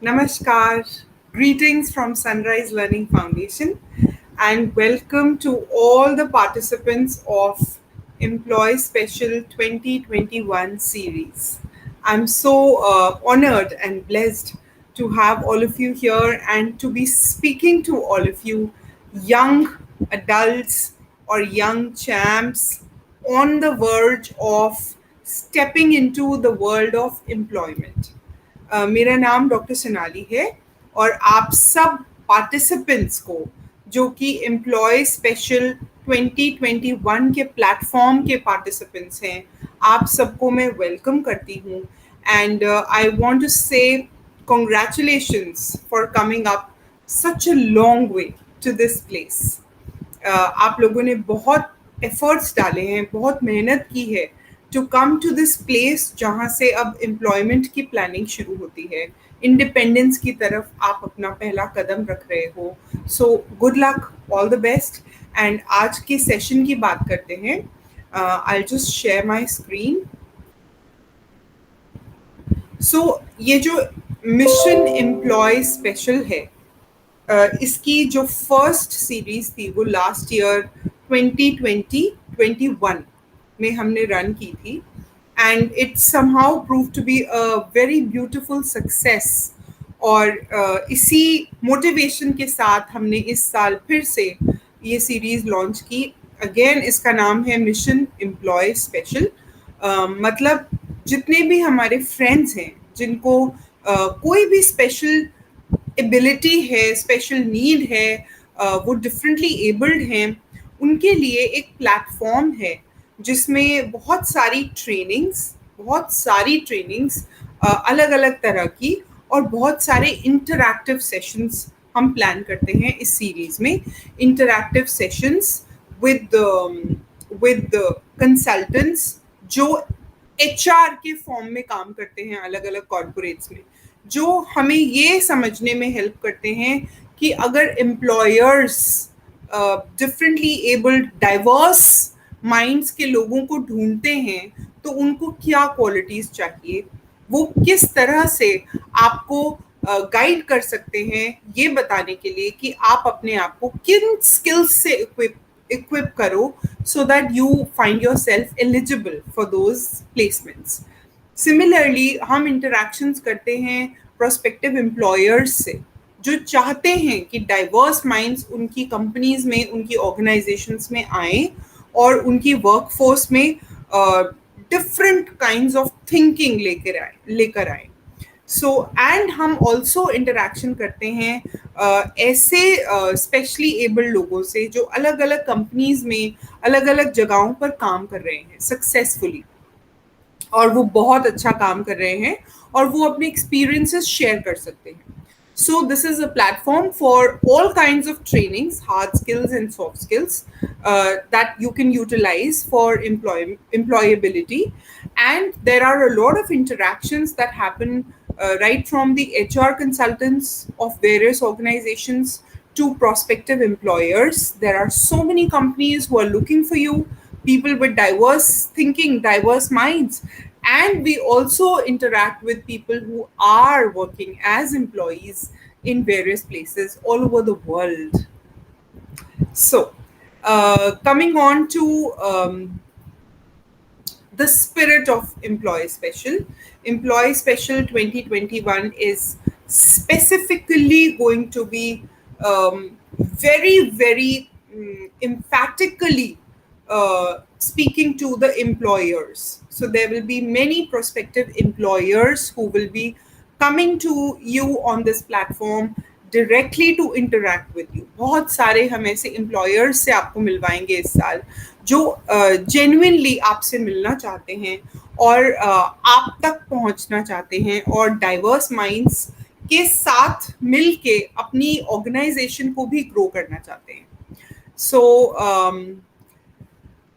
Namaskar, greetings from Sunrise Learning Foundation, and welcome to all the participants of Employee Special 2021 series. I'm so honored and blessed to have all of you here and to be speaking to all of you, young adults or young champs on the verge of stepping into the world of employment. मेरा नाम doctor Sonali है और आप सब participants को जो कि employ special 2021 के प्लेटफॉर्म के पार्टिसिपेंट्स हैं आप सबको मैं वेलकम करती हूँ and I want to say congratulations for coming up such a long way to this place आप लोगों ने बहुत एफर्ट्स डाले हैं, बहुत मेहनत की है to come to this place जहाँ से अब एम्प्लॉयमेंट की प्लानिंग शुरू होती है, इंडिपेंडेंस की तरफ आप अपना पहला कदम रख रहे हो. So good luck, all the best. And आज के सेशन की बात करते हैं. I just share my screen. So ये जो मिशन एम्प्लॉय स्पेशल है, इसकी जो फर्स्ट सीरीज थी वो लास्ट ईयर 2020-21 में हमने रन की थी and it somehow prove to be a very beautiful success. और इसी मोटिवेशन के साथ हमने इस साल फिर से ये सीरीज लॉन्च की. अगेन इसका नाम है मिशन एम्प्लॉय स्पेशल. मतलब जितने भी हमारे फ्रेंड्स हैं जिनको कोई भी स्पेशल एबिलिटी है, स्पेशल नीड है, वो डिफरेंटली एबल्ड हैं, उनके लिए एक प्लेटफॉर्म है जिसमें बहुत सारी ट्रेनिंग्स अलग अलग तरह की और बहुत सारे इंटरैक्टिव सेशंस हम प्लान करते हैं इस सीरीज में. इंटरैक्टिव सेशंस विद कंसल्टेंट्स जो एचआर के फॉर्म में काम करते हैं अलग अलग कॉर्पोरेट्स में, जो हमें ये समझने में हेल्प करते हैं कि अगर employers differently abled diverse minds के लोगों को ढूंढते हैं तो उनको क्या क्वालिटीज़ चाहिए, वो किस तरह से आपको गाइड कर सकते हैं ये बताने के लिए कि आप अपने आप को किन स्किल्स से इक्विप करो so that you find your self eligible for those placements. Similarly हम इंटरैक्शंस करते हैं प्रोस्पेक्टिव एम्प्लॉयर्स से जो चाहते हैं कि डाइवर्स माइंड्स उनकी कंपनीज में, उनकी ऑर्गेनाइजेशंस में आए और उनकी वर्कफोर्स में डिफरेंट काइंड्स ऑफ थिंकिंग लेकर आए. सो एंड हम ऑल्सो इंटरैक्शन करते हैं ऐसे स्पेशली एबल्ड लोगों से जो अलग अलग कंपनीज में अलग अलग जगहों पर काम कर रहे हैं सक्सेसफुली और वो बहुत अच्छा काम कर रहे हैं और वो अपने एक्सपीरियंसेस शेयर कर सकते हैं. So this is a platform for all kinds of trainings, hard skills and soft skills that you can utilize for employability. And there are a lot of interactions that happen right from the HR consultants of various organizations to prospective employers. There are so many companies who are looking for you, people with diverse thinking, diverse minds. And we also interact with people who are working as employees in various places all over the world. So, coming on to the spirit of Employee Special 2021 is specifically going to be very emphatically speaking to the employers. So there will be many prospective employers who will be coming to you on this platform directly to interact with you. बहुत सारे हम ऐसे employers से आपको मिलवाएंगे इस साल जो genuinely आपसे मिलना चाहते हैं और आप तक पहुंचना चाहते हैं और diverse minds के साथ मिल के अपनी organization को भी grow करना चाहते हैं. So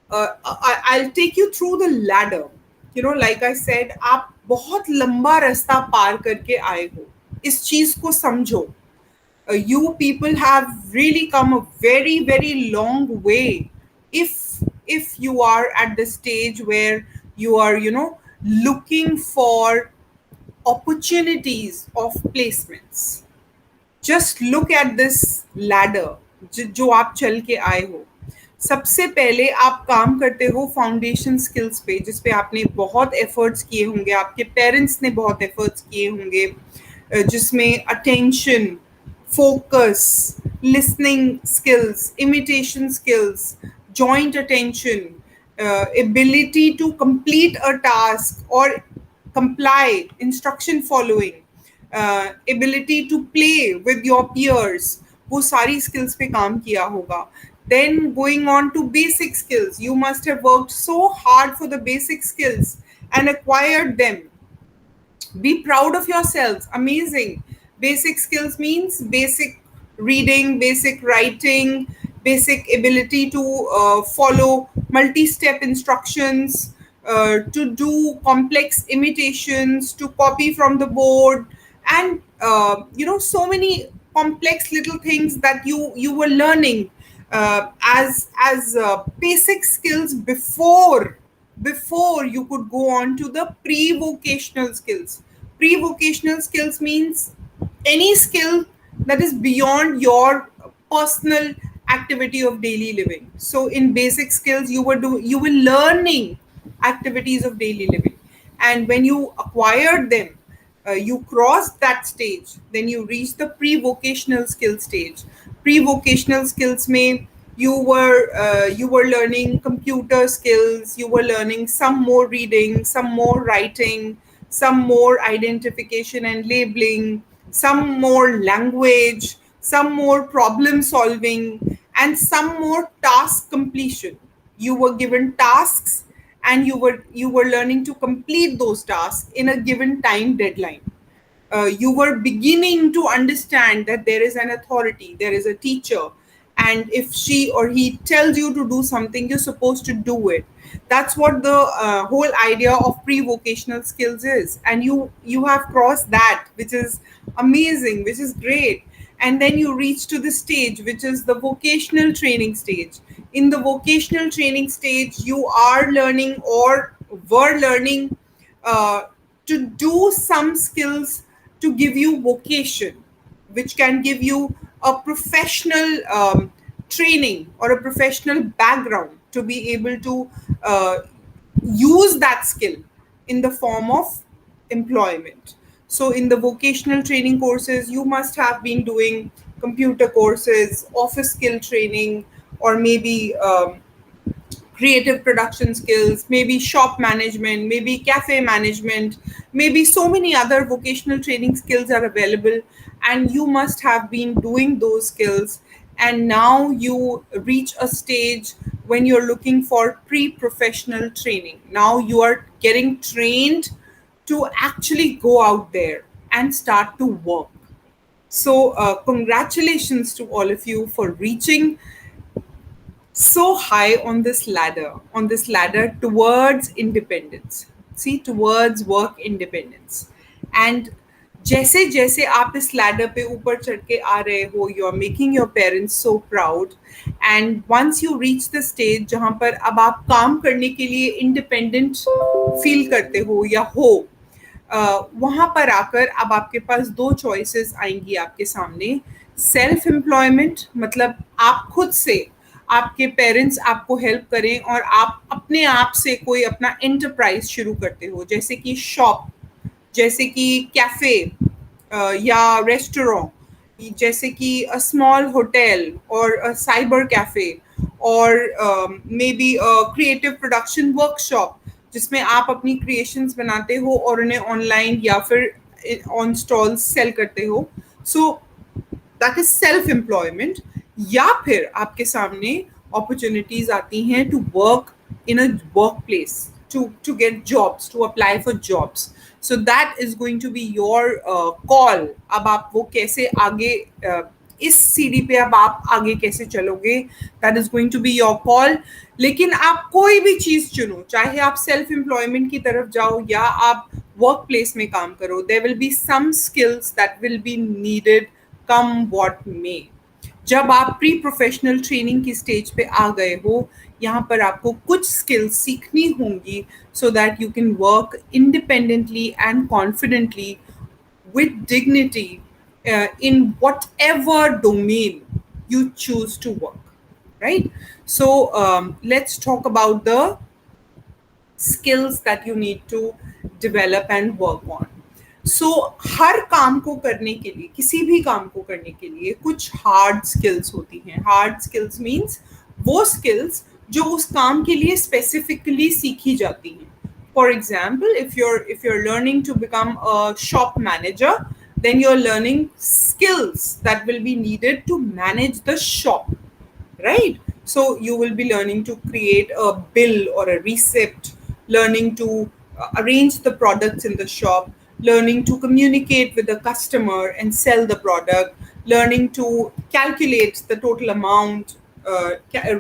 I'll take you through the ladder. You know, like I said, आप बहुत लंबा रास्ता पार करके आए हो. इस चीज को समझो. You people have really come a very long way. If you are at the stage where you are, looking for opportunities of placements. Just look at this ladder जो आप चल के आए हो. सबसे पहले आप काम करते हो फाउंडेशन स्किल्स पे, जिस पे आपने बहुत एफर्ट्स किए होंगे, आपके पेरेंट्स ने बहुत एफर्ट्स किए होंगे, जिसमें attention, focus, listening skills, imitation skills, joint attention, ability to complete a task or comply, instruction following, ability to play with your peers, वो सारी skills पे काम किया होगा. Then going on to basic skills, you must have worked so hard for the basic skills and acquired them. Be proud of yourselves. Amazing. Basic skills means basic reading, basic writing, basic ability to follow multi-step instructions, to do complex imitations, to copy from the board, and so many complex little things that you were learning as basic skills before you could go on to the pre-vocational skills. Pre-vocational skills means any skill that is beyond your personal activity of daily living. So in basic skills, you were learning activities of daily living, and when you acquired them, you crossed that stage, then you reach the pre-vocational skill stage. Pre-vocational skills may you were learning computer skills, you were learning some more reading, some more writing, some more identification and labeling, some more language, some more problem solving, and some more task completion. You were given tasks, and you were learning to complete those tasks in a given time deadline. You were beginning to understand that there is an authority, there is a teacher, and if she or he tells you to do something, you're supposed to do it. That's what the whole idea of pre-vocational skills is, and you have crossed that, which is amazing, which is great. And then you reach to the stage which is the vocational training stage. In the vocational training stage, you are learning or were learning uh, to do some skills to give you vocation, which can give you a professional training or a professional background to be able to use that skill in the form of employment. So, in the vocational training courses, you must have been doing computer courses, office skill training, or maybe creative production skills, maybe shop management, maybe cafe management, maybe so many other vocational training skills are available, and you must have been doing those skills. And now you reach a stage when you're looking for pre professional training. Now you are getting trained to actually go out there and start to work. So, congratulations to all of you for reaching so high on this ladder towards independence. See, towards work independence. And जैसे जैसे आप इस ladder पे ऊपर चढ़ के आ रहे हो, you are making your parents so proud. And once you reach the stage जहाँ पर अब आप काम करने के लिए इंडिपेंडेंट फील करते हो या हो, वहाँ पर आकर अब आपके पास दो चॉइसेस आएंगी आपके सामने. सेल्फ एम्प्लॉयमेंट, मतलब आप खुद से, आपके पेरेंट्स आपको हेल्प करें और आप अपने आप से कोई अपना एंटरप्राइज शुरू करते हो, जैसे कि शॉप, जैसे कि कैफे या रेस्टोरेंट, जैसे कि अ स्मॉल होटल और अ साइबर कैफे, और may be creative production workshop, जिसमें आप अपनी क्रिएशंस बनाते हो और उन्हें ऑनलाइन या फिर ऑन स्टॉल्स सेल करते हो. So that is self employment. या फिर आपके सामने अपॉर्चुनिटीज आती हैं to work in a work place, to get jobs, to apply for jobs. So that is going to be your call. अब आप वो कैसे आगे इस सीढ़ी पे अब आप आगे कैसे चलोगे, that is going to be your call. लेकिन आप कोई भी चीज़ चुनो, चाहे आप सेल्फ एम्प्लॉयमेंट की तरफ जाओ या आप वर्क प्लेस में काम करो, there will be some skills that will be needed come what may. जब आप प्री प्रोफेशनल ट्रेनिंग की स्टेज पे आ गए हो, यहाँ पर आपको कुछ स्किल्स सीखनी होंगी so that you can work independently and confidently with dignity in whatever domain you choose to work, right? So let's talk about the skills that you need to develop and work on. So हर काम को करने के लिए, किसी भी काम को करने के लिए कुछ हार्ड स्किल्स होती हैं. हार्ड स्किल्स मीन्स वो स्किल्स जो उस काम के लिए स्पेसिफिकली सीखी जाती हैं. For example, if you're learning to become a shop manager, then you're learning skills that will be needed to manage the shop, right? So you will be learning to create a bill or a receipt, learning to arrange the products in the shop, learning to communicate with the customer and sell the product, learning to calculate the total amount,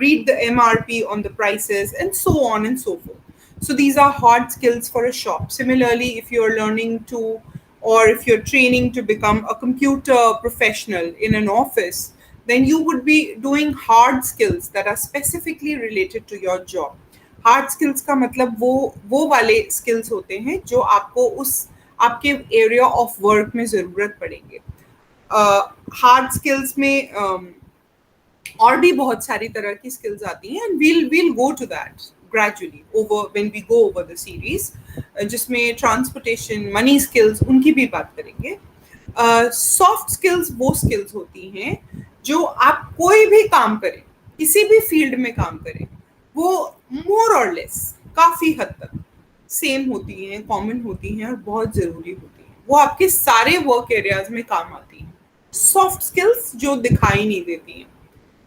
read the MRP on the prices, and so on and so forth. So these are hard skills for a shop. Similarly, if you're learning to, or if you're training to become a computer professional in an office, then you would be doing hard skills that are specifically related to your job. Hard skills का मतलब वो वाले skills होते हैं जो आपको उस आपके एरिया ऑफ वर्क में ज़रूरत पड़ेंगे. हार्ड स्किल्स में और भी बहुत सारी तरह की स्किल्स आती हैं, and we'll go to that gradually over when we go over the series, जिसमें ट्रांसपोर्टेशन, मनी स्किल्स, उनकी भी बात करेंगे. सॉफ्ट स्किल्स वो स्किल्स होती हैं जो आप कोई भी काम करें, किसी भी फील्ड में काम करें, वो मोर और लेस काफ़ी हद तक सेम होती हैं, कॉमन होती हैं और बहुत ज़रूरी होती हैं. वो आपके सारे वर्क एरियाज में काम आती हैं. सॉफ्ट स्किल्स जो दिखाई नहीं देती हैं,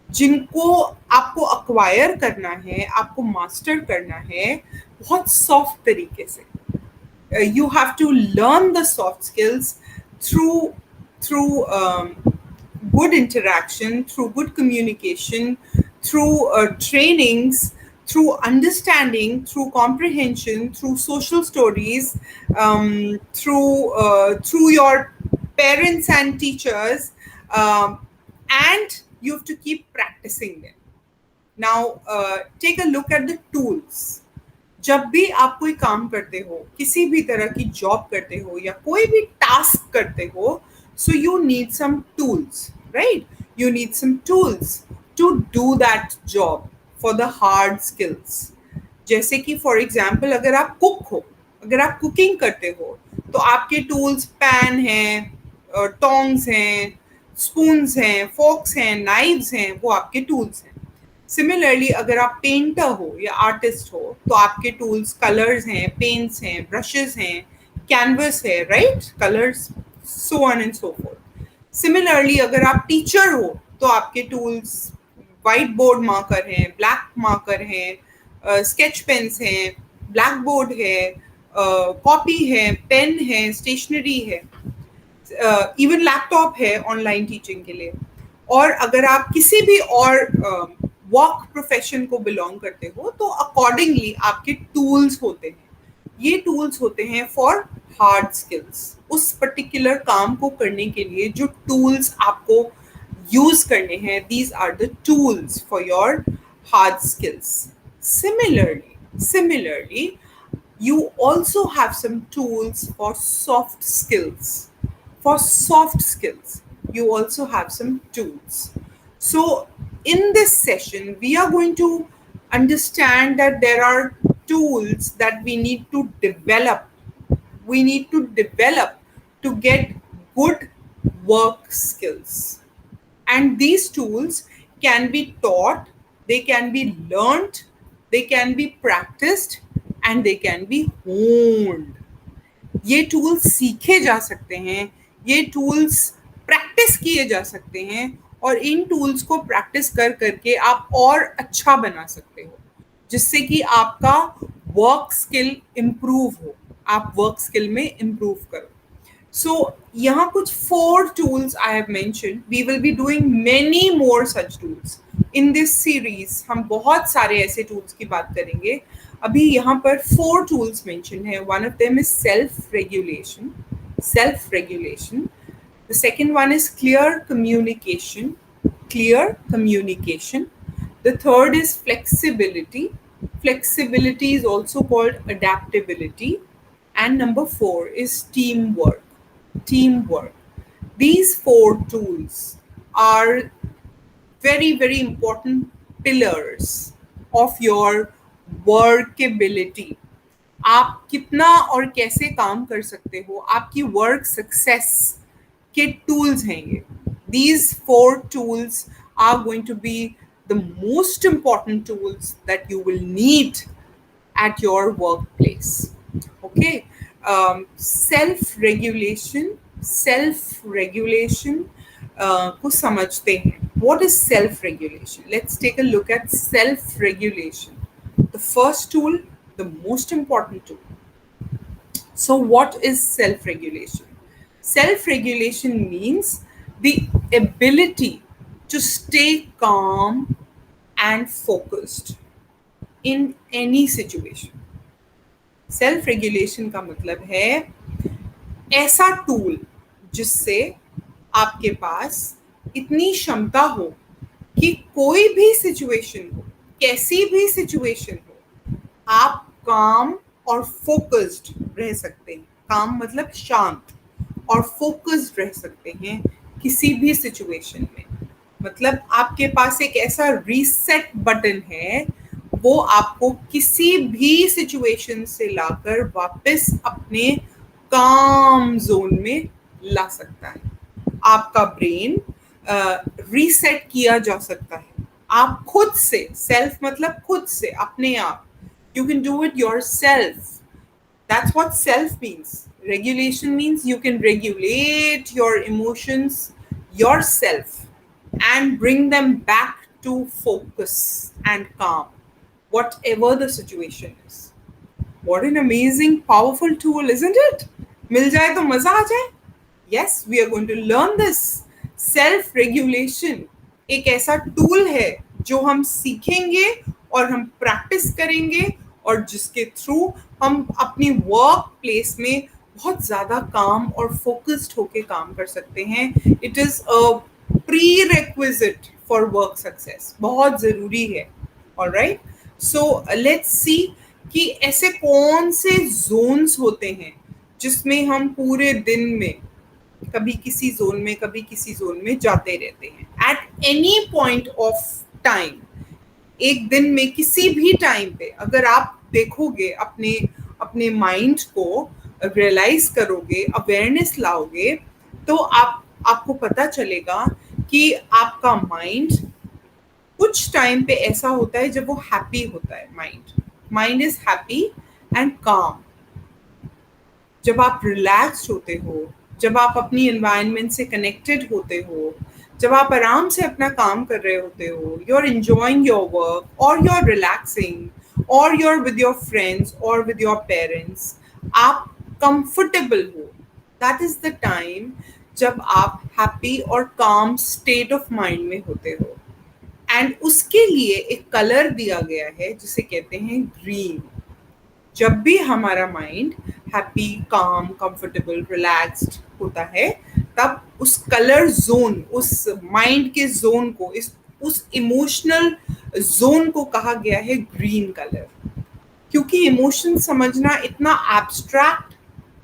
जिनको आपको अक्वायर करना है, आपको मास्टर करना है बहुत सॉफ्ट तरीके से. You have to learn the soft skills through good interaction, through good communication, through trainings, through understanding, through comprehension, through social stories, through your parents and teachers, and you have to keep practicing them. Now, take a look at the tools. जब भी आप कोई काम करते हो, किसी भी तरह की जॉब करते हो या कोई भी टास्क करते हो, so you need some tools, right? You need some tools to do that job for the hard skills. जैसे कि फॉर एग्जाम्पल अगर आप कुक हो, अगर आप कुकिंग करते हो, तो आपके टूल्स पैन हैं, टोंग्स हैं, स्पून्स हैं, फोक्स हैं, नाइव्स हैं, वो आपके टूल्स हैं. सिमिलरली अगर आप पेंटर हो या आर्टिस्ट हो, तो आपके टूल्स कलर्स हैं, पेंट्स हैं, ब्रशेस हैं, कैनवस है, right, colours, so on and so fourth. Similarly अगर आप टीचर हो, तो आपके टूल्स वाइट बोर्ड मार्कर हैं, ब्लैक मार्कर हैं, स्केच पेन्स हैं, ब्लैक बोर्ड है, कॉपी है, पेन है, स्टेशनरी है, इवन लैपटॉप है ऑनलाइन टीचिंग के लिए. और अगर आप किसी भी और वर्क प्रोफेशन को बिलोंग करते हो, तो अकॉर्डिंगली आपके टूल्स होते हैं. ये टूल्स होते हैं फॉर हार्ड स्किल्स. उस पर्टिकुलर काम को करने के लिए जो टूल्स आपको यूज करने हैं, these are the tools for your hard skills. Similarly, you also have some tools for soft skills. For soft skills, you also have some tools. So in this session, we are going to understand that there are tools that we need to develop. We need to develop to get good work skills. And these tools can be taught, they can be learned, they can be practiced, and they can be honed. ये tools सीखे जा सकते हैं, ये tools practice किए जा सकते हैं, और इन टूल्स को प्रैक्टिस कर करके आप और अच्छा बना सकते हो, जिससे कि आपका वर्क स्किल इम्प्रूव हो, आप वर्क स्किल में इम्प्रूव करो. सो यहाँ कुछ 4 tools I have mentioned. We will be doing many more such tools in this series. हम बहुत सारे ऐसे tools की बात करेंगे. अभी यहाँ पर 4 tools mentioned हैं. One of them is self-regulation. The second one is clear communication. clear communication. The third is flexibility. Flexibility is also called adaptability. And number four is teamwork. Teamwork. These four tools are very, very important pillars of your workability. आप कितना और कैसे काम कर सकते हो, आपकी work success के टूल्स हैं ये. These four tools are going to be the most important tools that you will need at your workplace. Okay. Self regulation को समझते हैं. What is self regulation? Let's take a look at self regulation. The first tool, the most important tool. So what is self regulation? Self regulation means the ability to stay calm and focused in any situation. Self regulation का मतलब है ऐसा tool जिससे आपके पास इतनी क्षमता हो कि कोई भी सिचुएशन हो, कैसी भी सिचुएशन हो, आप काम और फोकस्ड रह सकते हैं. काम मतलब शांत, और फोकस्ड रह सकते हैं किसी भी सिचुएशन में. मतलब आपके पास एक ऐसा रीसेट बटन है, वो आपको किसी भी सिचुएशन से लाकर वापस अपने काम जोन में ला सकता है. आपका ब्रेन रीसेट किया जा सकता है. आप खुद से, सेल्फ मतलब खुद से, अपने आप. You can do it yourself. That's what self means. Regulation means you can regulate your emotions yourself and bring them back to focus and calm, whatever the situation is. What an amazing, powerful tool, isn't it? मिल जाए तो मजा आ जाए. Yes, we are going to learn this. Self-regulation एक ऐसा tool है जो हम सीखेंगे और हम प्रैक्टिस करेंगे, और जिसके थ्रू हम अपनी वर्क प्लेस में बहुत ज़्यादा काम और फोकस्ड होके काम कर सकते हैं. It is a pre-requisite for work success. बहुत ज़रूरी है. ऑलराइट. सो लेट्स सी कि ऐसे कौन से जोन्स होते हैं जिसमें हम पूरे दिन में कभी किसी जोन में कभी किसी जोन में जाते रहते हैं. At any point of time, एक दिन में किसी भी टाइम पे अगर आप देखोगे, अपने माइंड को रियलाइज करोगे, अवेयरनेस लाओगे, तो आपको पता चलेगा कि आपका माइंड कुछ टाइम पे ऐसा होता है जब वो हैप्पी होता है. माइंड इज हैप्पी एंड काम. जब आप रिलैक्स्ड होते हो, जब आप अपनी एनवायरनमेंट से कनेक्टेड होते हो, जब आप आराम से अपना काम कर रहे होते हो, you are enjoying your work और यू आर रिलैक्सिंग और you are with your friends और विद योर पेरेंट्स, आप कंफर्टेबल हो, दैट इज द टाइम जब आप हैप्पी और काम स्टेट ऑफ माइंड में होते हो. एंड उसके लिए एक कलर दिया गया है जिसे कहते हैं ग्रीन. जब भी हमारा माइंड हैप्पी, काम, कंफर्टेबल, रिलैक्स्ड होता है, तब उस कलर जोन, उस माइंड के जोन को, उस इमोशनल जोन को कहा गया है ग्रीन कलर. क्योंकि इमोशन समझना इतना एब्स्ट्रैक्ट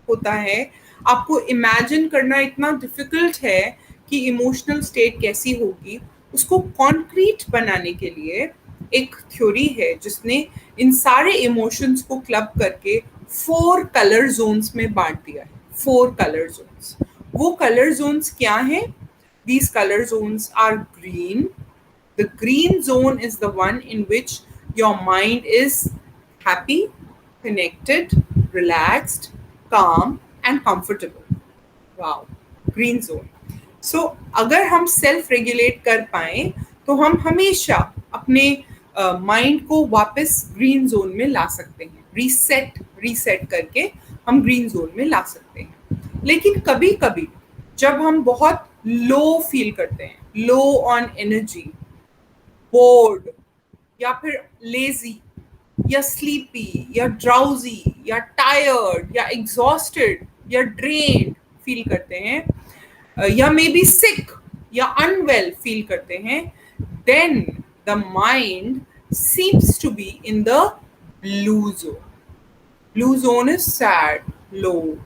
होता है, आपको इमेजिन करना इतना डिफिकल्ट है कि इमोशनल स्टेट कैसी होगी. उसको कॉन्क्रीट बनाने के लिए एक थ्योरी है जिसने इन सारे इमोशंस को क्लब करके 4 कलर जोन्स में बांट दिया है. 4 कलर जोन्स. वो कलर जोन्स क्या हैं? These color zones are green. The green zone is the one in which your mind is happy, connected, relaxed, calm and comfortable. Wow, green zone. So अगर हम self regulate कर पाए तो हम हमेशा अपने माइंड को वापस ग्रीन जोन में ला सकते हैं. रीसेट करके हम ग्रीन जोन में ला सकते हैं. लेकिन कभी कभी जब हम बहुत लो फील करते हैं, लो ऑन एनर्जी, बोर्ड या फिर लेजी या स्लीपी या ड्राउजी या टायर्ड या एग्जॉस्टेड या ड्रेन्ड फील करते हैं, या मे बी सिक, या अनवेल फील करते हैं, then the mind seems to be in the blue zone. Blue zone is sad, low,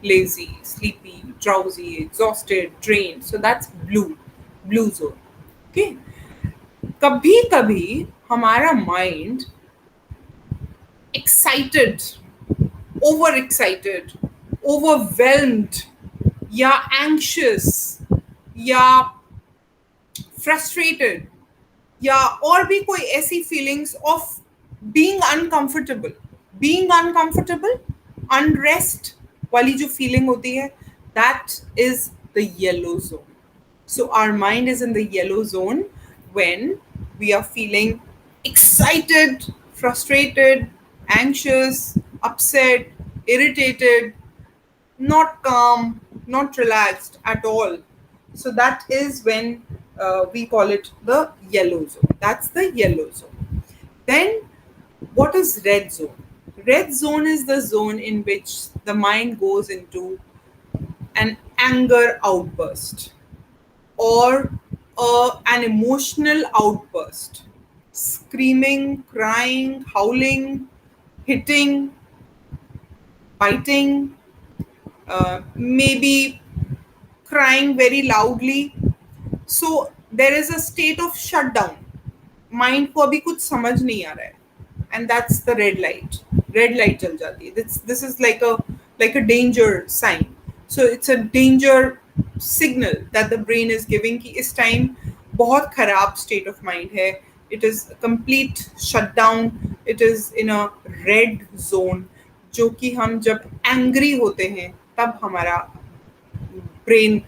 lazy, sleepy, drowsy, exhausted, drained. So that's blue zone. Okay. कभी कभी हमारा mind excited, over excited, overwhelmed या anxious या frustrated या और भी कोई ऐसी feelings of being uncomfortable, unrest वाली जो फीलिंग होती है, that is the yellow zone. So our mind is in the yellow zone when we are feeling excited, frustrated, anxious, upset, irritated, not calm, not relaxed at all. So that is when we call it the yellow zone. That's the yellow zone. Then what is red zone? Red zone is the zone in which the mind goes into an anger outburst or an emotional outburst, screaming, crying, howling, hitting, biting, maybe crying very loudly. So there is a state of shutdown. Mind को अभी कुछ समझ नहीं आ रहा है, and that's the red light. Red light चल जाती है. This is like a danger sign. So it's a danger signal that the brain is giving कि इस time बहुत खराब state of mind है. It is a complete shutdown. It is in a red zone. जो कि हम जब angry होते हैं तब हमारा brain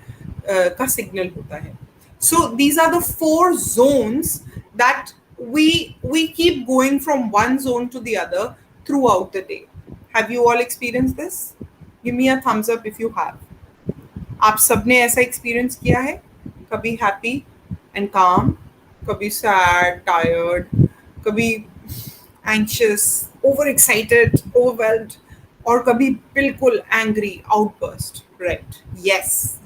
का signal होता है. So these are the 4 zones that we keep going from one zone to the other throughout the day. Have you all experienced this? Give me a thumbs up if you have. आप सबने ऐसा experience किया है? कभी happy and काम, कभी sad, tired, कभी anxious, over excited, overwhelmed, और कभी बिल्कुल angry, outburst, right? Yes.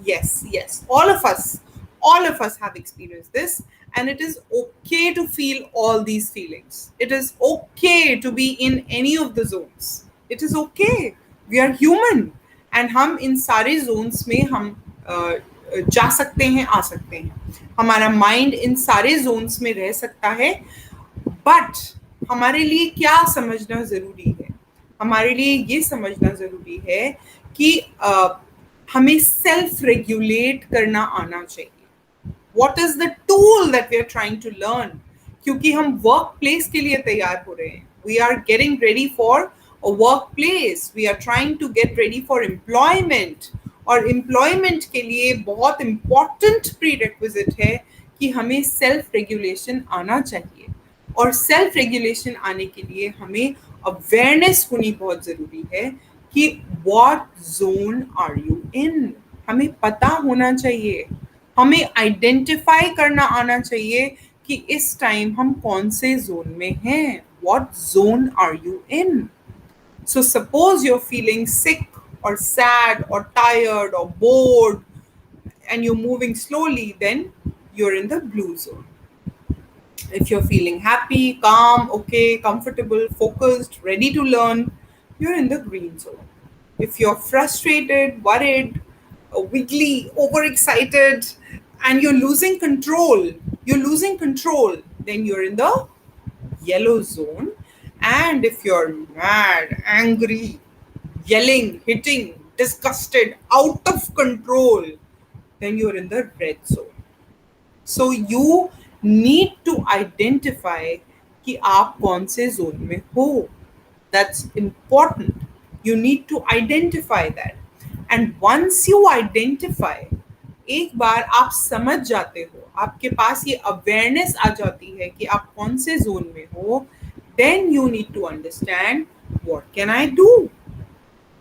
All of us have experienced this, and it is okay to feel all these feelings. It is okay to be in any of the zones. It is okay. We are human. And हम इन सारे Jones में हम जा सकते हैं, आ सकते हैं. हमारा माइंड इन सारे जोन्स में रह सकता है. बट हमारे लिए क्या समझना ज़रूरी है? हमारे लिए ये समझना ज़रूरी है कि हमें सेल्फ रेगुलेट करना आना चाहिए. What is the tool that we are trying to learn? क्योंकि हम वर्क प्लेस के लिए तैयार हो रहे हैं. We are getting ready for a workplace. We are trying to get ready for employment. और employment के लिए बहुत important prerequisite है कि हमें self regulation आना चाहिए. और self regulation आने के लिए हमें awareness होनी बहुत ज़रूरी है कि what zone are you in? हमें पता होना चाहिए. हमें identify करना आना चाहिए कि इस time हम कौन से zone में हैं. What zone are you in? So suppose you're feeling sick or sad or tired or bored and you're moving slowly, then you're in the blue zone. If you're feeling happy, calm, okay, comfortable, focused, ready to learn, you're in the green zone. If you're frustrated, worried, wiggly, overexcited, and you're losing control, then you're in the yellow zone. And if you're mad, angry, yelling, hitting, disgusted, out of control, then you're in the red zone. So you need to identify कि आप कौन से zone में हो. That's important. You need to identify that. And once you identify, एक बार आप समझ जाते हो, आपके पास ये awareness आ जाती है कि आप कौन से zone में हो, then you need to understand, what can I do?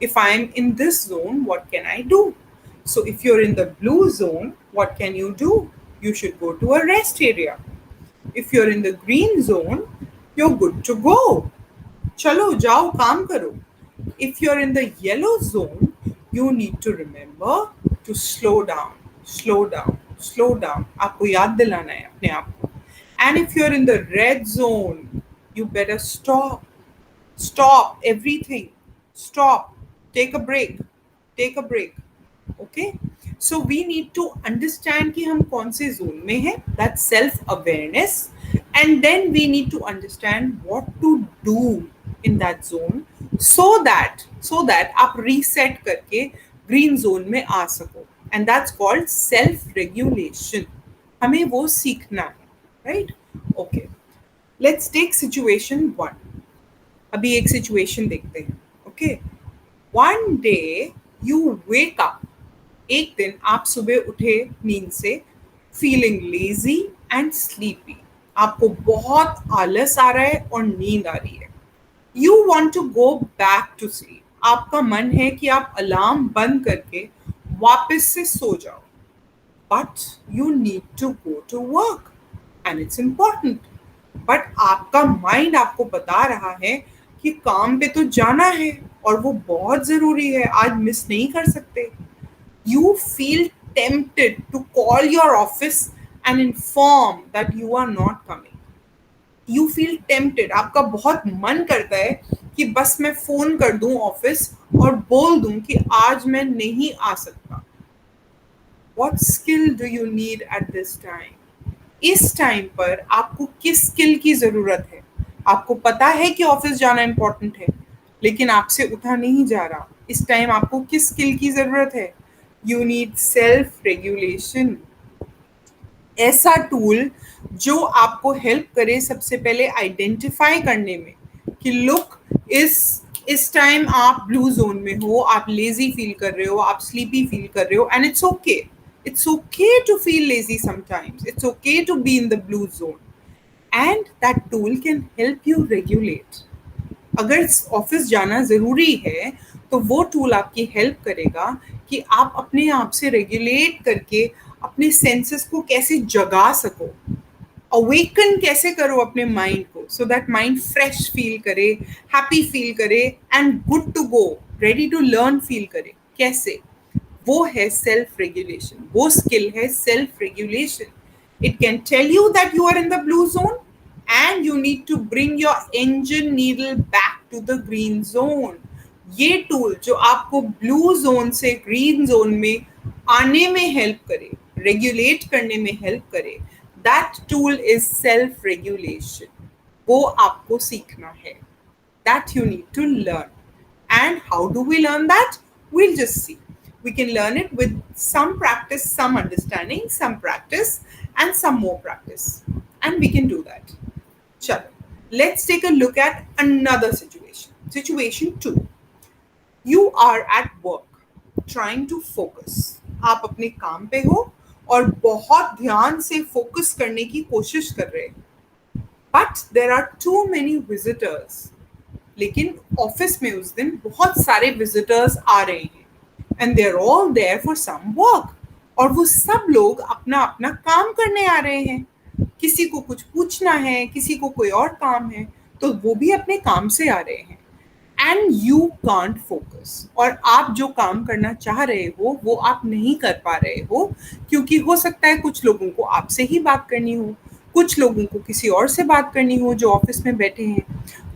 If I'm in this zone, what can I do? So if you're in the blue zone, what can you do? You should go to a rest area. If you're in the green zone, you're good to go. Chalo, jao, kaam karo. If you're in the yellow zone, you need to remember to slow down. Slow down, आपको याद दिलाना है अपने आप को. And if you are in the red zone, you better stop everything, stop, take a break. Okay, so we need to understand कि हम कौन से जोन में हैं, that's self awareness. And then we need to understand what to do in that zone, so that आप reset करके green zone में आ सको. And that's called self regulation. हमें वो सीखना है, right? Okay, let's take situation 1. अभी एक सिचुएशन देखते हैं. Okay, one day you wake up. एक दिन आप सुबह उठे नींद से, फीलिंग लेजी एंड स्लीपी. आपको बहुत आलस आ रहा है और नींद आ रही है. You want to go back to sleep. आपका मन है कि आप अलार्म बंद करके वापस से सो जाओ. But you need to go to work and it's important. But आपका माइंड आपको बता रहा है कि काम पे तो जाना है और वो बहुत जरूरी है, आज मिस नहीं कर सकते. You feel tempted to call your office and inform that you are not coming. You feel tempted, आपका बहुत मन करता है कि बस मैं फोन कर दूं ऑफिस और बोल दूं कि आज मैं नहीं आ सकता. What skill do you need at this time? इस टाइम पर आपको किस स्किल की जरूरत है? आपको पता है कि ऑफिस जाना इंपॉर्टेंट है, लेकिन आपसे उठा नहीं जा रहा. इस टाइम आपको किस स्किल की जरूरत है? You need self regulation. ऐसा टूल जो आपको हेल्प करे सबसे पहले आइडेंटिफाई करने में कि लुक, इस टाइम आप ब्लू जोन में हो, आप लेजी फील कर रहे हो, आप स्लीपी फील कर रहे हो, and it's okay. It's okay to feel lazy sometimes. It's okay to be in the blue zone. And that tool can help you regulate. अगर ऑफिस जाना ज़रूरी है तो वो टूल आपकी हेल्प करेगा कि आप अपने आप से रेगुलेट करके अपने सेंसेस को कैसे जगा सको, अवेकन कैसे करो अपने माइंड को, so that mind fresh feel करे, हैप्पी फील करे and good to go, ready to learn feel करे. कैसे? वो है सेल्फ रेगुलेशन. वो स्किल है self regulation. It can tell you that you are in the blue zone and you need to bring your engine needle back to the green zone. ये tool जो आपको blue zone से green zone में आने में help करे, regulate करने में हेल्प करे, that tool is self regulation. वो आपको सीखना है. That you need to learn. And how do we learn that? We'll just see. We can learn it with some practice, some understanding, some practice, and some more practice. And we can do that. Chalo, let's take a look at another situation. Situation 2. You are at work, trying to focus. आप अपने काम पे हो और बहुत ध्यान से focus करने की कोशिश कर रहे हैं. But there are too many visitors. लेकिन ऑफिस में उस दिन बहुत सारे विजिटर्स आ रहे हैं. And they're all there for some work. और वो सब लोग अपना अपना काम करने आ रहे हैं. किसी को कुछ पूछना है, किसी को कोई और काम है, तो वो भी अपने काम से आ रहे हैं. And you can't focus. और आप जो काम करना चाह रहे हो वो आप नहीं कर पा रहे हो, क्योंकि हो सकता है कुछ लोगों को आपसे ही बात करनी हो, कुछ लोगों को किसी और से बात करनी हो जो ऑफिस में बैठे हैं.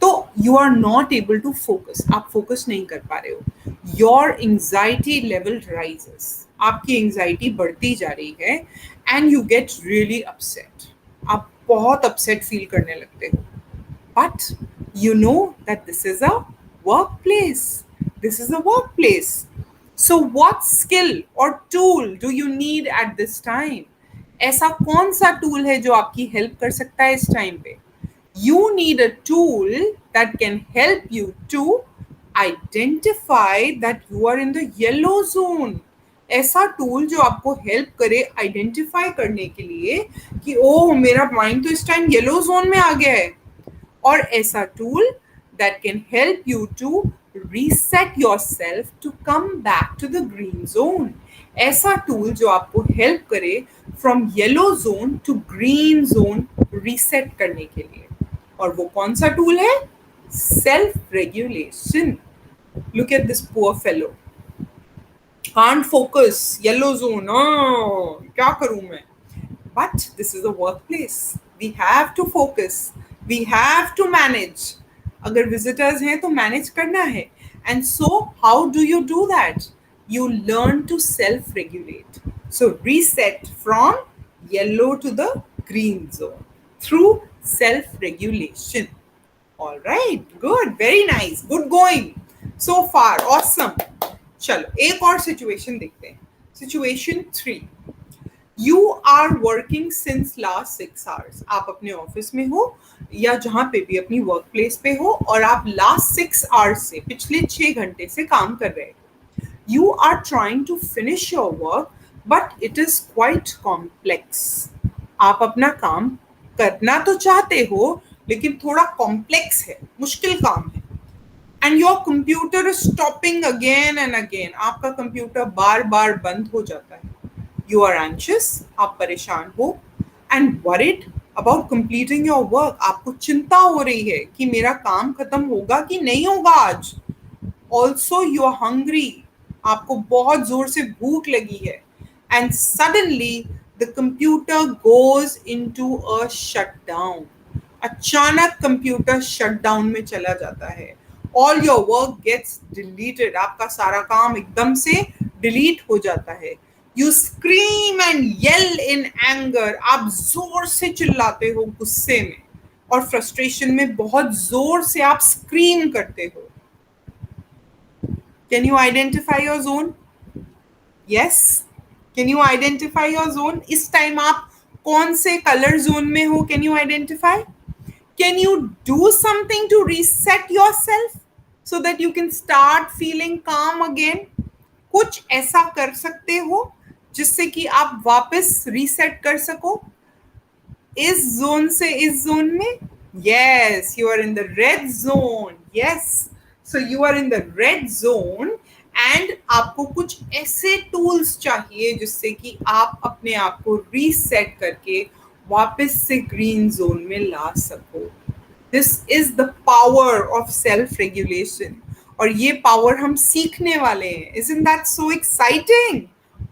तो you are not able to focus. आप फोकस नहीं कर पा रहे हो. Your anxiety level rises. आपकी एंजाइटी बढ़ती जा रही है and you get really upset. आप बहुत अपसेट फील करने लगते हो. But you know that this is a workplace. This is a workplace. So what skill or tool do you need at this time? ऐसा कौन सा टूल है जो आपकी हेल्प कर सकता है इस टाइम पे? You need a tool that can help you to identify that you are in the yellow zone. ऐसा टूल जो आपको हेल्प करे आइडेंटिफाई करने के लिए कि ओह, मेरा माइंड तो इस टाइम येलो जोन में आ गया है. और ऐसा tool that can help you to reset yourself to come back to the green zone. ऐसा टूल जो आपको हेल्प करे from yellow zone to green zone reset करने के लिए. और वो कौन सा टूल है? Self regulation. Look at this poor fellow. can't focus, yellow zone, क्या करूं मैं? But this is a workplace. We have to focus. We have to manage. अगर visitors हैं तो manage करना है. And so, how do you do that? You learn to self-regulate. So, reset from yellow to the green zone through self-regulation. All right, good, very nice, good going. So far, awesome. चलो एक और situation देखते हैं. Situation 3. You are working since last 6 hours. आप अपने office में हो या जहां पे भी अपनी वर्क प्लेस पे हो और आप लास्ट 6 आवर्स से पिछले 6 घंटे से काम कर रहे हो. You are trying to finish your work but it is quite complex. आप अपना काम करना तो चाहते हो लेकिन थोड़ा कॉम्प्लेक्स है, मुश्किल काम है. And your computer is stopping again and again. आपका कंप्यूटर बार बार बंद हो जाता है. यू आर एंशियस, आप परेशान हो, and worried about completing your work. आपको चिंता हो रही है कि मेरा काम खत्म होगा कि नहीं होगा आज. ऑल्सो यू आर हंग्री, आपको बहुत जोर से भूख लगी है. And suddenly the computer goes into a shutdown. अचानक कंप्यूटर शटडाउन में चला जाता है. All your work gets deleted. आपका सारा काम एकदम से डिलीट हो जाता है. You scream and yell in anger. आप जोर से चिल्लाते हो गुस्से में और फ्रस्ट्रेशन में बहुत जोर से आप स्क्रीम करते हो. Can you identify your zone? Yes, can you identify your zone? इस टाइम आप कौन से कलर जोन में हो? Can you identify? Can you do something to reset yourself so that you can start feeling calm again? कुछ ऐसा कर सकते हो जिससे कि आप वापस रीसेट कर सको इस जोन से इस जोन में? Yes, you are in the red zone. Yes, so you are in the red zone and आपको कुछ ऐसे टूल्स चाहिए जिससे कि आप अपने आप को रीसेट करके वापस से ग्रीन जोन में ला सको. This is the power of self regulation और ये पावर हम सीखने वाले हैं. Isn't that so exciting?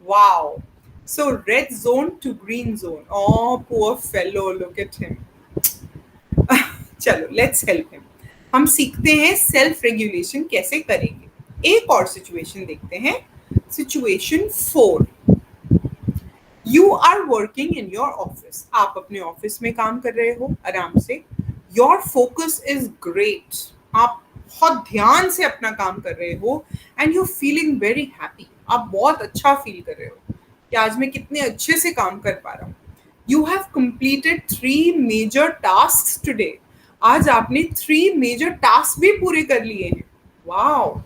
Wow. So red zone to green zone. Oh, poor fellow, look at him. चलो, let's help him. हम सीखते हैं सेल्फ रेगुलेशन कैसे करेंगे. एक और सिचुएशन देखते हैं. Situation 4. You are working in your office. आप अपने ऑफिस में काम कर रहे हो आराम से. Your focus is great. आप बहुत ध्यान से अपना काम कर रहे हो and you feeling very happy. आप बहुत अच्छा फील कर रहे हो कि आज मैं कितने अच्छे से काम कर पा रहा हूँ. You have completed 3 major task today. आज आपने 3 मेजर टास्क भी पूरे कर लिए हैं. Wow.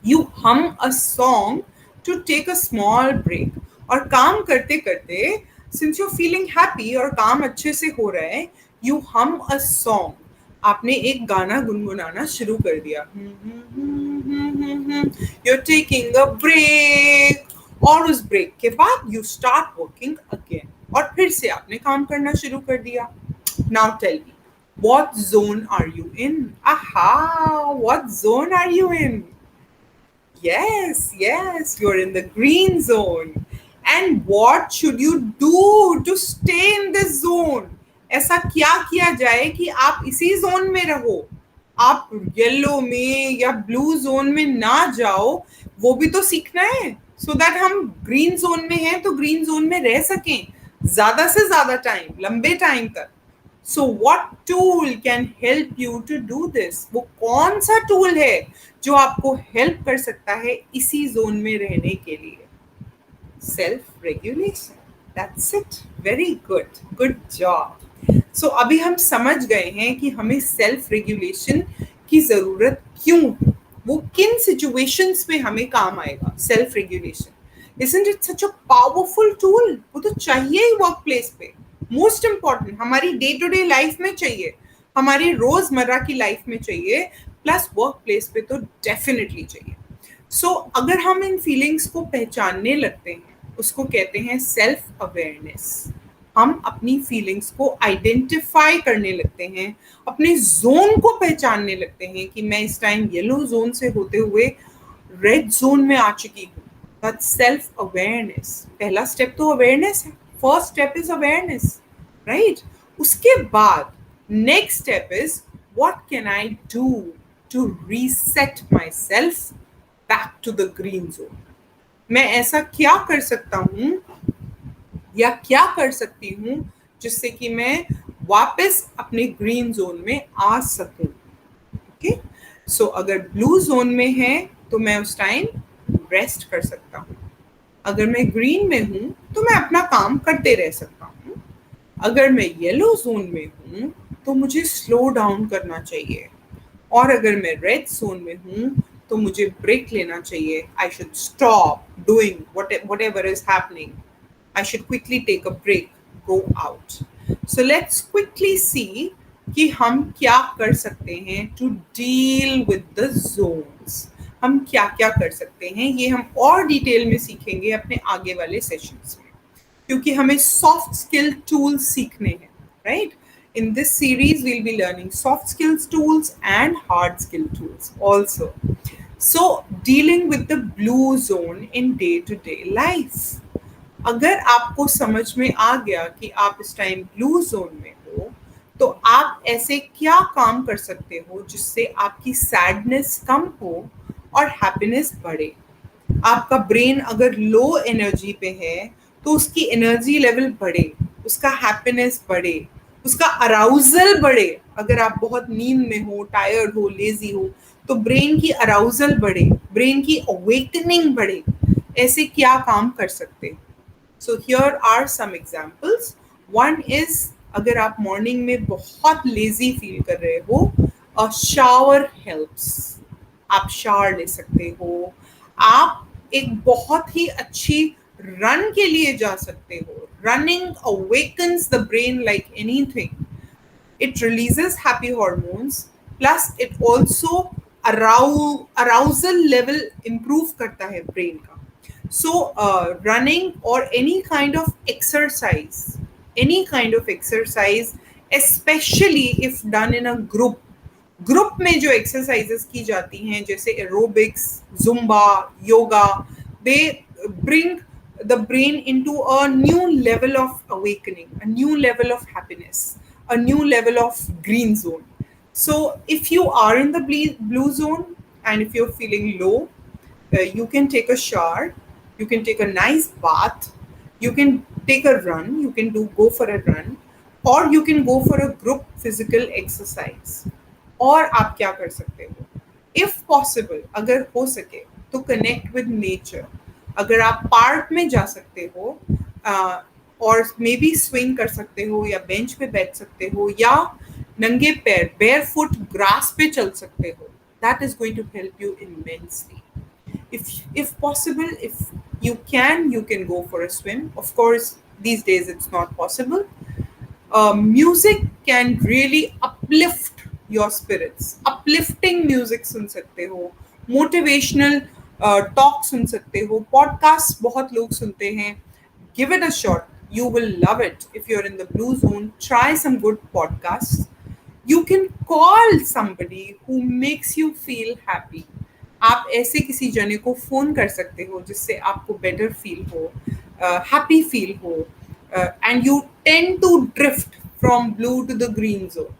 You hum a song to take a small break. और काम करते करते सिंस यू फीलिंग हैप्पी और काम अच्छे से हो रहा है, यू हम अ सॉन्ग. आपने एक गाना गुनगुनाना शुरू कर दिया. You are taking a break. और उस ब्रेक के बाद यू स्टार्ट वर्किंग अगेन. और फिर से आपने काम करना शुरू कर दिया. Now tell me, what zone are you in? Aha, what zone are you in? Yes, you're in the green zone. And what should you do to stay in this zone? ऐसा क्या किया जाए कि आप इसी जोन में रहो, आप येलो में या ब्लू जोन में ना जाओ. वो भी तो सीखना है सो दैट हम ग्रीन जोन में हैं तो ग्रीन जोन में रह सकें ज्यादा से ज्यादा टाइम, लंबे टाइम तक. So what tool can help you to do this? वो कौन सा टूल है जो आपको हेल्प कर सकता है इसी जोन में रहने के लिए? Self regulation. That's it. Very good. Good job. So अभी हम समझ गए हैं कि हमें सेल्फ रेगुलेशन की जरूरत क्यों, वो किन सिचुएशंस में हमें काम आएगा. Self regulation, Isn't it such a powerful tool? वो तो चाहिए ही वर्क प्लेस पे. मोस्ट इम्पॉर्टेंट हमारी डे टू डे लाइफ में चाहिए, हमारी रोजमर्रा की लाइफ में चाहिए, प्लस वर्क प्लेस पे तो डेफिनेटली चाहिए. सो अगर हम इन फीलिंग्स को पहचानने लगते हैं, उसको कहते हैं सेल्फ अवेयरनेस. हम अपनी फीलिंग्स को आइडेंटिफाई करने लगते हैं, अपने जोन को पहचानने लगते हैं कि मैं इस टाइम येलो जोन से होते हुए रेड जोन में आ चुकी हूँ. That's self awareness. पहला स्टेप तो अवेयरनेस है. First step is awareness, right? उसके बाद next step is what can I do to reset myself back to the green zone. मैं ऐसा क्या कर सकता हूँ या क्या कर सकती हूँ जिससे कि मैं वापस अपने ग्रीन जोन में आ सकूं. ओके, सो अगर ब्लू जोन में है तो मैं उस टाइम रेस्ट कर सकता हूँ. अगर मैं ग्रीन में हूँ तो मैं अपना काम करते रह सकता हूँ. अगर मैं येलो जोन में हूँ तो मुझे स्लो डाउन करना चाहिए. और अगर मैं रेड जोन में हूँ तो मुझे ब्रेक लेना चाहिए. I should stop doing whatever is happening. I should quickly take a break, go out. So let's quickly see कि हम क्या कर सकते हैं to deal with the zones. हम क्या क्या कर सकते हैं ये हम और डिटेल में सीखेंगे अपने आगे वाले सेशंस में, क्योंकि हमें सॉफ्ट स्किल टूल्स सीखने हैं, right? In this series, we'll be learning soft skills tools and hard skill tools also. So, dealing with the blue zone in day to day life. अगर आपको समझ में आ गया कि आप इस टाइम ब्लू जोन में हो, तो आप ऐसे क्या काम कर सकते हो जिससे आपकी सैडनेस कम हो और हैप्पीनेस बढ़े. आपका ब्रेन अगर लो एनर्जी पे है तो उसकी एनर्जी लेवल बढ़े, उसका हैप्पीनेस बढ़े, उसका अराउजल बढ़े. अगर आप बहुत नींद में हो, टायर्ड हो, लेजी हो, तो ब्रेन की अराउजल बढ़े, ब्रेन की अवेकनिंग बढ़े. ऐसे क्या काम कर सकते हैं? So here are some examples. One is, अगर आप मॉर्निंग में बहुत लेजी फील कर रहे हो, अ शावर हेल्प्स. आप शावर ले सकते हो. आप एक बहुत ही अच्छी रन के लिए जा सकते हो. Running awakens the brain like anything. It releases happy hormones, plus it also arousal level improve करता है ब्रेन का. So running or any kind of exercise, especially if done in a group में जो exercises की जाती हैं जैसे aerobics, zumba, yoga, they bring the brain into a new level of awakening, a new level of happiness, a new level of green zone. So if you are in the blue zone and if you're feeling low, you can take a shower, you can take a nice bath, you can take a run, you can go for a run, or you can go for a group physical exercise. और आप क्या कर सकते हो? If possible, अगर हो सके तो कनेक्ट विद नेचर. अगर आप पार्क में जा सकते हो और मे बी स्विंग कर सकते हो या बेंच पे बैठ सकते हो या नंगे पैर बेयर फुट ग्रास पे चल सकते हो, that is going to help you immensely. If possible, if you can go for a swim. Of course, these days it's not possible. Music can really uplift your spirits. Uplifting music सुन सकते हो, motivational talk सुन सकते हो, podcast बहुत लोग सुनते हैं. Give it a shot. You will love it. If you're in the blue zone, try some good podcasts. You can call somebody who makes you feel happy. आप ऐसे किसी जने को फोन कर सकते हो जिससे आपको बेटर फील हो, हैप्पी फील हो, and you tend to drift from blue to the green zone.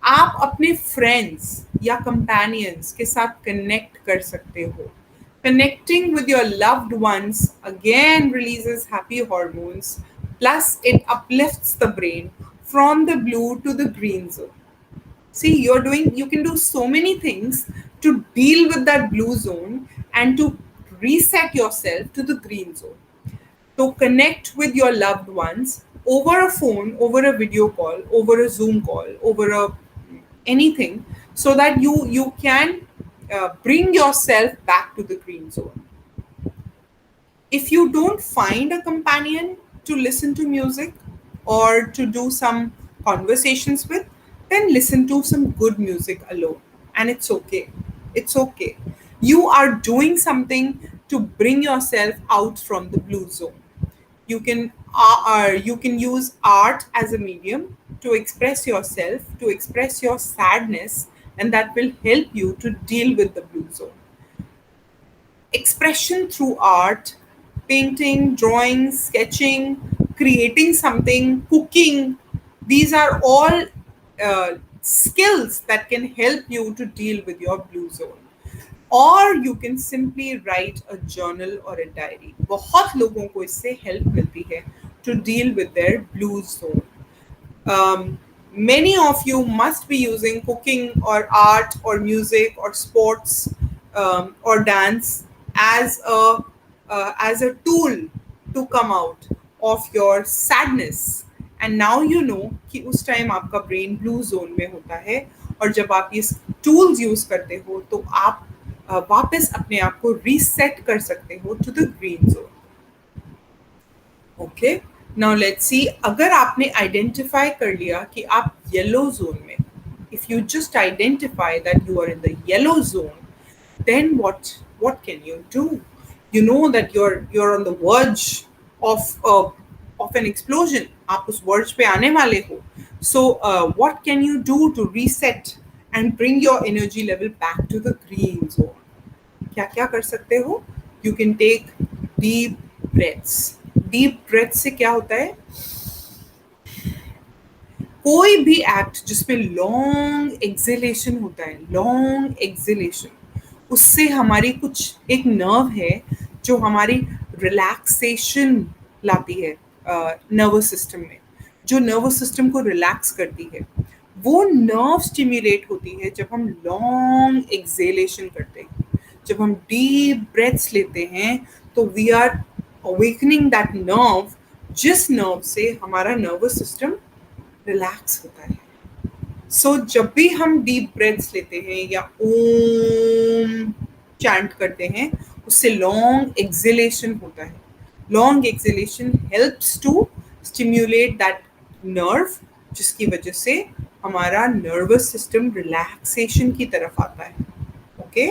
आप अपने फ्रेंड्स या कंपेनियंस के साथ कनेक्ट कर सकते हो. Connecting with your loved ones again releases happy hormones, plus it uplifts the brain from the blue to the green zone. See, you can do so many things to deal with that blue zone and to reset yourself to the green zone. So connect with your loved ones over a phone, over a video call, over a Zoom call, over a anything, so that you can bring yourself back to the green zone. If you don't find a companion to listen to music or to do some conversations with, then listen to some good music alone. And it's okay. It's okay. You are doing something to bring yourself out from the blue zone. You can use art as a medium to express yourself, to express your sadness, and that will help you to deal with the blue zone. expression through art, painting, drawing, sketching, creating something, cooking. These are all skills that can help you to deal with your blue zone. और you can simply write a journal और a diary. बहुत लोगों को इससे help मिलती है to deal with their blue zone. Many of you must be using cooking or art or music or sports or dance as a tool to come out of your sadness. And now you know कि उस time आपका brain blue zone में होता है, और जब आप ये टूल्स यूज करते हो तो आप वापस अपने आप को रीसेट कर सकते हो to the green zone. Okay, now let's see. अगर आपने आइडेंटिफाई कर लिया कि आप येलो जोन में, if you just identify that you are in the yellow zone, then what can you do? You know that you're on the verge of an explosion. आप उस verge पे आने वाले हो. So what can you do to reset and bring your energy level back to the green zone? क्या क्या कर सकते हो? You can take deep breaths. Deep breath से क्या होता है? कोई भी एक्ट जिसमें लॉन्ग एक्सेलेशन होता है, लॉन्ग एक्सेलेशन, उससे हमारी कुछ एक नर्व है जो हमारी रिलैक्सेशन लाती है नर्वस सिस्टम में, जो नर्वस सिस्टम को रिलैक्स करती है. वो नर्व स्टिम्युलेट होती है जब हम लॉन्ग एक्सेलेशन करते हैं. जब हम डीप ब्रेथ्स लेते हैं तो we are awakening that nerve, जिस नर्व से हमारा नर्वस सिस्टम रिलैक्स होता है. सो जब भी हम डीप ब्रेथ्स लेते हैं या ओम चैंट करते हैं, उससे लॉन्ग एक्सेलेशन होता है. Long exhalation helps to stimulate that nerve, जिसकी वजह से हमारा नर्वस सिस्टम रिलैक्सेशन की तरफ आता है. Okay,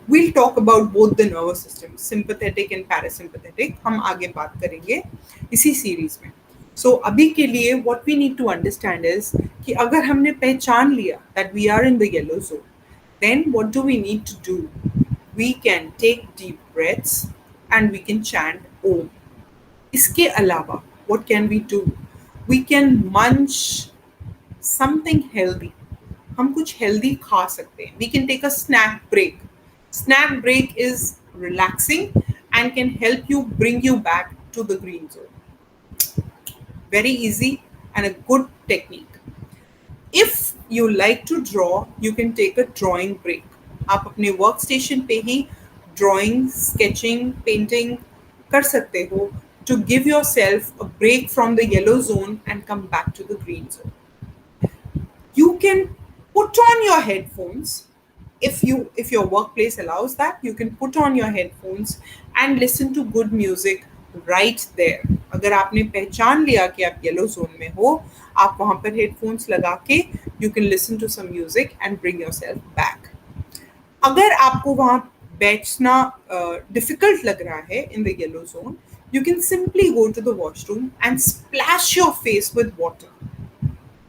we'll talk about both the nervous systems, sympathetic and parasympathetic. हम आगे बात करेंगे इसी सीरीज में. So अभी के लिए what we need to understand is कि अगर हमने पहचान लिया that we are in the yellow zone, then what do we need to do? We can take deep breaths and we can chant Om. इसके अलावा what can we do? We can munch something healthy. हम कुछ healthy खा सकते हैं. We can take a snack break. Snack break is relaxing and can help you bring you back to the green zone. Very easy and a good technique. If you like to draw, you can take a drawing break. आप अपने workstation पे ही drawing, sketching, painting कर सकते हो to give yourself a break from the yellow zone and come back to the green zone. You can put on your headphones. If your workplace allows that, you can put on your headphones and listen to good music right there. अगर आपने पहचान लिया कि आप yellow zone में हो, आप वहाँ पर हेडफोन्स लगा के you can listen to some music and bring yourself back. अगर आपको वहाँ बैठना difficult लग रहा है in the yellow zone, you can simply go to the washroom and splash your face with water.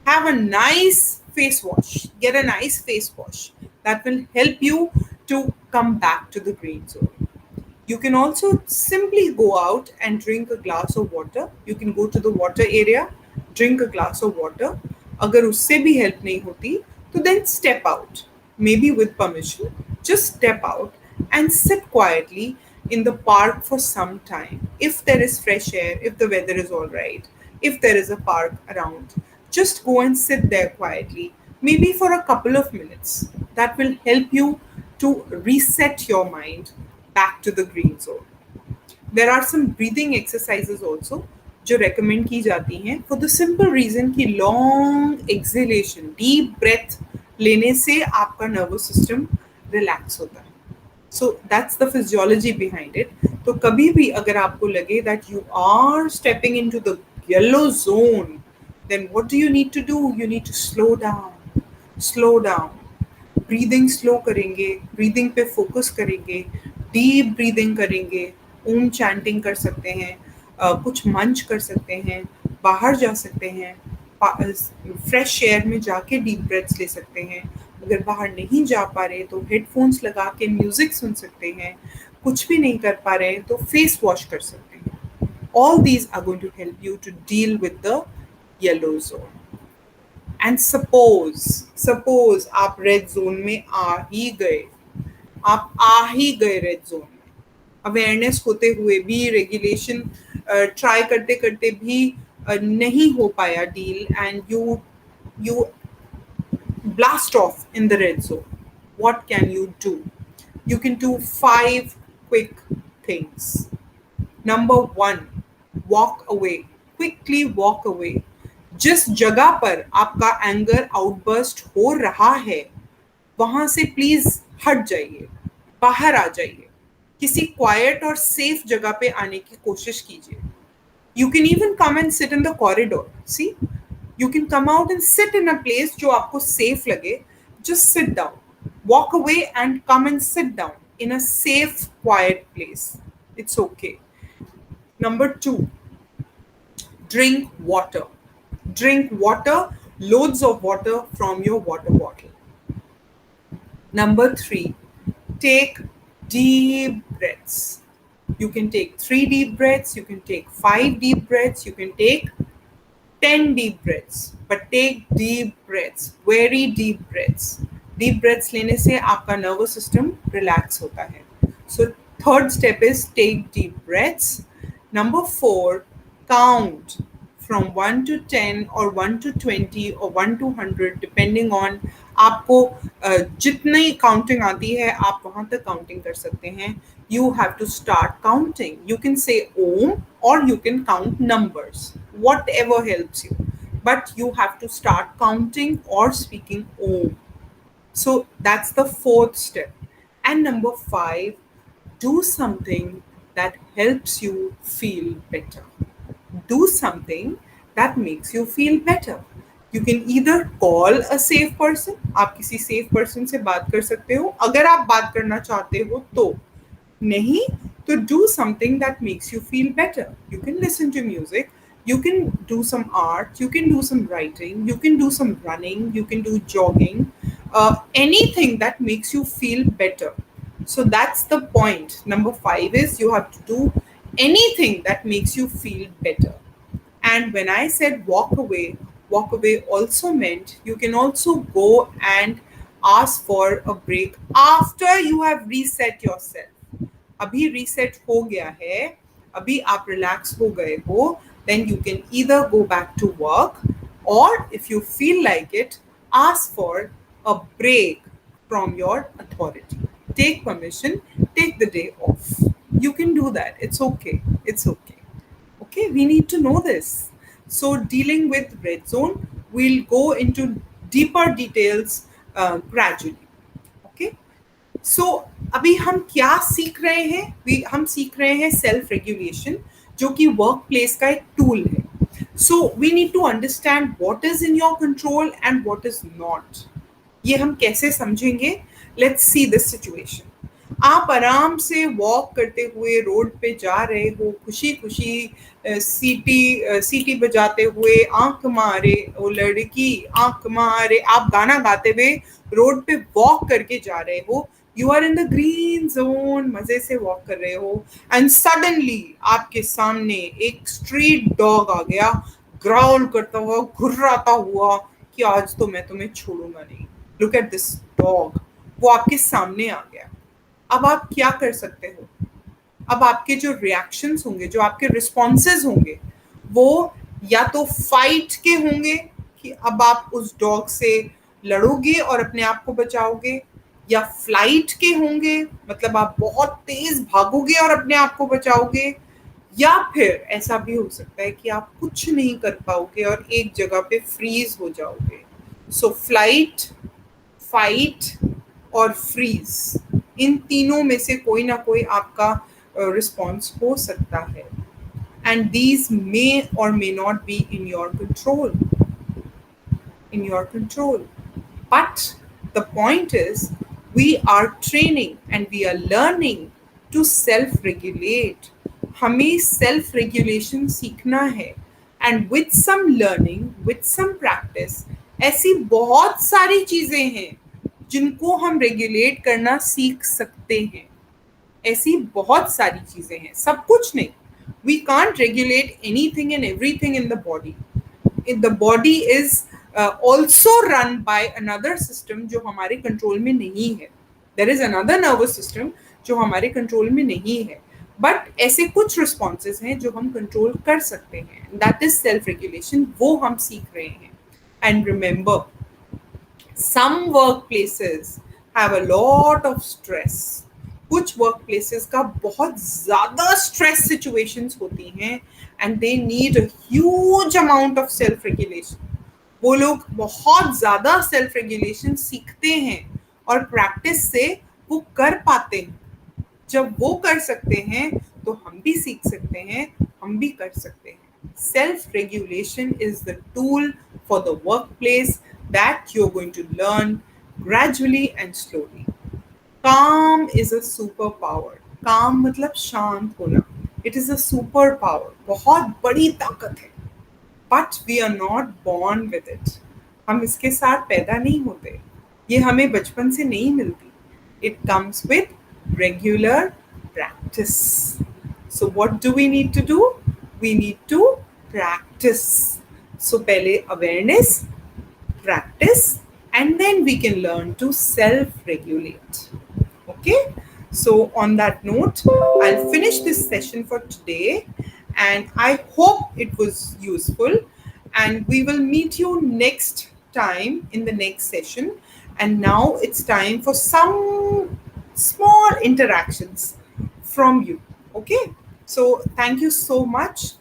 Have a nice face wash. Get a nice face wash. That will help you to come back to the green zone. You can also simply go out and drink a glass of water. You can go to the water area, drink a glass of water. अगर उससे भी help नहीं होती, तो then step out. Maybe with permission, just step out and sit quietly in the park for some time. If there is fresh air, if the weather is all right, if there is a park around, just go and sit there quietly, maybe for a couple of minutes. That will help you to reset your mind back to the green zone. There are some breathing exercises also जो recommend की जाती हैं for the simple reason कि long exhalation, deep breath लेने से आपका nervous system relax होता है. So that's the physiology behind it. तो कभी भी अगर आपको लगे that you are stepping into the yellow zone, then what do you need to do? You need to slow down. Slow down. Breathing slow करेंगे, breathing पे focus करेंगे, deep breathing करेंगे, ओम chanting कर सकते हैं, कुछ मंच कर सकते हैं, बाहर जा सकते हैं, फ्रेश एयर में जाके deep breaths ले सकते हैं, अगर बाहर नहीं जा पा रहे तो हेडफोन्स लगा के म्यूजिक सुन सकते हैं, कुछ भी नहीं कर पा रहे तो फेस वॉश कर सकते हैं. All these are going to help you to deal with the yellow zone. And suppose आप रेड जोन में आ ही गए, आप आ ही गए रेड जोन में, अवेयरनेस होते हुए भी, रेगुलेशन ट्राई करते करते भी नहीं हो पाया deal, and you blast off in the red zone. What can you do? You can do 5 quick things. Number 1, walk away. Quickly walk away. जिस जगह पर आपका एंगर आउटबर्स्ट हो रहा है वहां से प्लीज हट जाइए, बाहर आ जाइए, किसी क्वाइट और सेफ जगह पे आने की कोशिश कीजिए. You can even come and sit in the corridor. See, you can come out and sit in a place जो आपको safe लगे. Just sit down. Walk away and come and sit down in a safe, quiet place. It's okay. Number 2, drink water. Drink water, loads of water from your water bottle. Number 3, take deep breaths. You can take 3 deep breaths, you can take 5 deep breaths, you can take 10 deep breaths, but take deep breaths, very deep breaths. Deep breaths लेने से आपका nervous system relax होता है. So third step is take deep breaths. Number 4, count from 1 to 10 or 1 to 20 or 1 to 100 depending on आपको जितनी counting आती है आप वहां तक काउंटिंग कर सकते हैं. You have to start counting. You can say Om or you can count numbers, whatever helps you, but you have to start counting or speaking Om. So that's the 4th step. And number 5, do something that helps you feel better. Do something that makes you feel better. You can either call a safe person. आप किसी safe person से बात कर सकते हो अगर आप बात करना चाहते हो तो. नहीं तो do something that makes you feel better. You can listen to music, you can do some art, you can do some writing, you can do some running, you can do jogging, anything that makes you feel better. So that's the point. Number 5 is you have to do anything that makes you feel better. And when I said walk away also meant you can also go and ask for a break after you have reset yourself. अभी reset हो गया है, अभी आप relax हो गए हो, then you can either go back to work or if you feel like it, ask for a break from your authority. Take permission, take the day off. You can do that. It's okay. It's okay. Okay, we need to know this. So dealing with red zone, we'll go into deeper details gradually. Okay. सो अभी हम क्या सीख रहे हैं? हम सीख रहे हैं सेल्फ रेगुलेशन, जो कि वर्क प्लेस का एक टूल है. So we need to understand what is in your control and what is not. ये हम कैसे समझेंगे? Let's see this situation. आप आराम से वॉक करते हुए रोड पे जा रहे हो, खुशी खुशी सीटी बजाते हुए, आंख मारे वो लड़की आंख मारे, आप गाना गाते हुए रोड पे वॉक करके जा रहे हो. You are in the green zone, मजे से वॉक कर रहे हो, एंड सडनली आपके सामने एक स्ट्रीट डॉग आ गया, ग्राउल करता हुआ, घुर्राता हुआ कि आज तो मैं तुम्हें छोड़ूंगा नहीं. Look at this dog. वो आपके सामने आ गया. अब आप क्या कर सकते हो? अब आपके जो रिएक्शंस होंगे, जो आपके रिस्पॉन्सेज होंगे, वो या तो फाइट के होंगे कि अब आप उस डॉग से लड़ोगे और अपने आप को बचाओगे, या फ्लाइट के होंगे, मतलब आप बहुत तेज भागोगे और अपने आप को बचाओगे, या फिर ऐसा भी हो सकता है कि आप कुछ नहीं कर पाओगे और एक जगह पे फ्रीज हो जाओगे. सो फ्लाइट, फाइट और फ्रीज, इन तीनों में से कोई ना कोई आपका रिस्पॉन्स हो सकता है. एंड दीज मे और may not be in your control. But the point is, we are training and we are learning to self-regulate. हमें self-regulation सीखना है. And with some learning, with some practice, ऐसी बहुत सारी चीजें हैं जिनको हम रेगुलेट करना सीख सकते हैं। ऐसी बहुत सारी चीजें हैं, सब कुछ नहीं। We can't regulate anything and everything in the body. The body is also run by another system जो हमारे कंट्रोल में नहीं है। There is another nervous system जो हमारे कंट्रोल में नहीं है, बट ऐसे कुछ रिस्पॉन्सेज हैं जो हम कंट्रोल कर सकते हैं। दैट इज सेल्फ रेगुलेशन, वो हम सीख रहे हैं। And remember, some workplaces have a lot of stress. कुछ workplaces का बहुत ज़्यादा stress situations होती हैं and they need a huge amount of self regulation. वो लोग बहुत ज़्यादा self regulation सीखते हैं और practice से वो कर पाते हैं। जब वो कर सकते हैं तो हम भी सीख सकते हैं, हम भी कर सकते हैं। Self regulation is the tool for the workplace that you're going to learn gradually and slowly. Calm is a superpower. Calm मतलब शांत होना. It is a superpower. बहुत बड़ी ताकत है. But we are not born with it. हम इसके साथ पैदा नहीं होते. ये हमें बचपन से नहीं मिलती. It comes with regular practice. So what do we need to do? We need to practice. So पहले awareness, practice, and then we can learn to self-regulate. Okay? So on that note, I'll finish this session for today, and I hope it was useful, and we will meet you next time in the next session. And now it's time for some small interactions from you. Okay? So thank you so much.